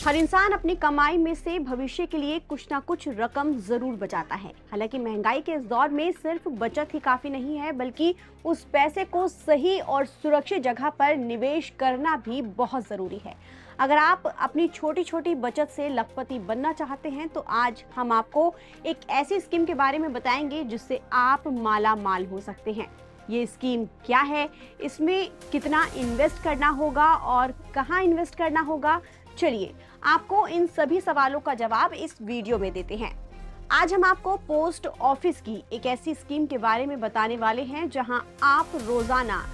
हर इंसान अपनी कमाई में से भविष्य के लिए कुछ ना कुछ रकम जरूर बचाता है। हालांकि महंगाई के इस दौर में सिर्फ बचत ही काफी नहीं है, बल्कि उस पैसे को सही और सुरक्षित जगह पर निवेश करना भी बहुत जरूरी है। अगर आप अपनी छोटी छोटी बचत से लखपति बनना चाहते हैं तो आज हम आपको एक ऐसी स्कीम के बारे में बताएंगे जिससे आप माला माल हो सकते हैं। ये स्कीम क्या है, इसमें कितना इन्वेस्ट करना होगा और कहाँ इन्वेस्ट करना होगा, चलिए आपको इन सभी सवालों का जवाब इस वीडियो में देते हैं। आज हम आपको पोस्ट ऑफिस की एक ऐसी स्कीम के बारे में बताने वाले हैं जहां आप रोजाना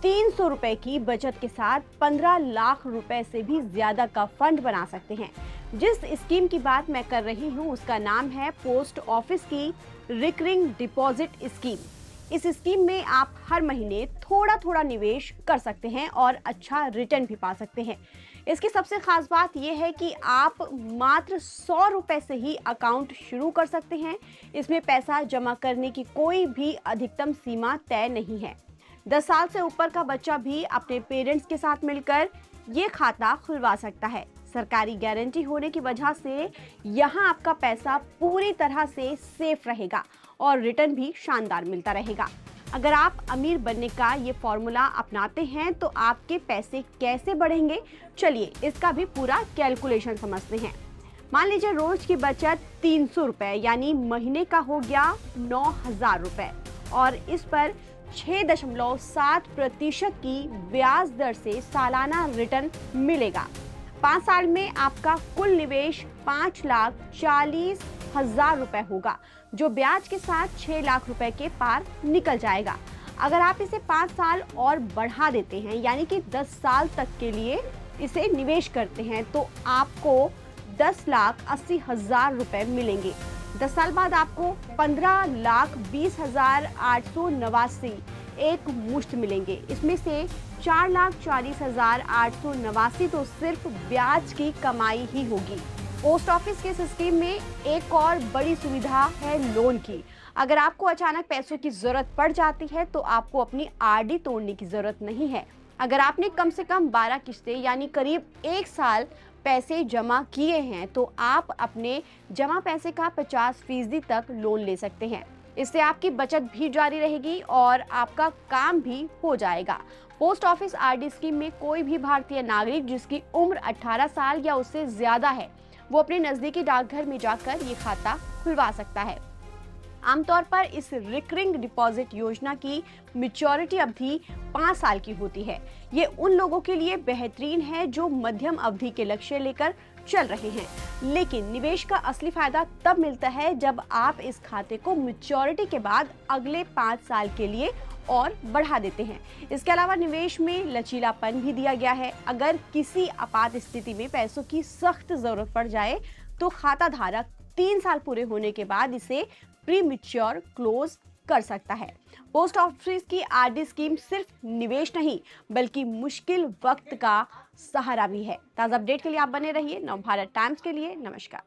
300 रुपए की बचत के साथ 15 लाख रुपए से भी ज्यादा का फंड बना सकते हैं। जिस स्कीम की बात मैं कर रही हूं उसका नाम है पोस्ट ऑफिस की रिकरिंग डिपॉजिट स्कीम। इस स्कीम में आप हर महीने थोड़ा थोड़ा निवेश कर सकते हैं और अच्छा रिटर्न भी पा सकते हैं। इसकी सबसे खास बात यह है कि आप मात्र 100 रुपए से ही अकाउंट शुरू कर सकते हैं। इसमें पैसा जमा करने की कोई भी अधिकतम सीमा तय नहीं है। 10 साल से ऊपर का बच्चा भी अपने पेरेंट्स के साथ मिलकर ये खाता खुलवा सकता है। सरकारी गारंटी होने की वजह से यहाँ आपका पैसा पूरी तरह से सेफ रहेगा और रिटर्न भी शानदार मिलता रहेगा। अगर आप अमीर बनने का ये फॉर्मूला अपनाते हैं तो आपके पैसे कैसे बढ़ेंगे, चलिए इसका भी पूरा कैलकुलेशन समझते हैं। मान लीजिए रोज की बचत 300 रुपए यानी महीने का हो गया 9,000 रुपए और इस पर 6.7% की ब्याज दर से सालाना रिटर्न मिलेगा। 5 साल में आपका कुल निवेश 5,40,000 रुपए होगा, जो ब्याज के साथ 6 लाख रुपए के पार निकल जाएगा। अगर आप इसे 5 साल और बढ़ा देते हैं यानी कि 10 साल तक के लिए इसे निवेश करते हैं तो आपको 10,80,000 रुपए मिलेंगे। 10 साल बाद आपको 15,20,889 एक मुश्त मिलेंगे। इसमें से 4,40,889 तो सिर्फ ब्याज की कमाई ही होगी। पोस्ट ऑफिस के इस स्कीम में एक और बड़ी सुविधा है लोन की। अगर आपको अचानक पैसों की जरूरत पड़ जाती है तो आपको अपनी आरडी तोड़ने की जरूरत नहीं है। अगर आपने कम से कम 12 किस्तें यानी करीब 1 साल पैसे जमा किए हैं तो आप अपने जमा पैसे का 50% तक लोन ले सकते हैं। इससे आपकी बचत भी जारी रहेगी और आपका काम भी हो जाएगा। पोस्ट ऑफिस आरडी स्कीम में कोई भी भारतीय नागरिक जिसकी उम्र 18 साल या उससे ज्यादा है वो अपने नजदीकी डाकघर में जाकर ये खाता खुलवा सकता है। आमतौर पर इस रिकरिंग डिपॉजिट योजना की मैच्योरिटी अवधि 5 साल की होती है। ये उन लोगों के लिए बेहतरीन है जो मध्यम अवधि के लक्ष्य लेकर चल रहे हैं। लेकिन निवेश का असली फायदा तब मिलता है जब आप इस खाते को मैच्योरिटी के बाद अगले 5 साल के लिए और बढ़ा देते हैं। इसके अलावा निवेश में लचीलापन भी दिया गया है। अगर किसी आपात स्थिति में पैसों की सख्त जरूरत पड़ जाए तो खाता धारक 3 साल पूरे होने के बाद इसे प्री मैच्योर क्लोज कर सकता है। पोस्ट ऑफिस की आरडी स्कीम सिर्फ निवेश नहीं बल्कि मुश्किल वक्त का सहारा भी है। ताज़ा अपडेट के लिए आप बने रहिए नवभारत टाइम्स के लिए। नमस्कार।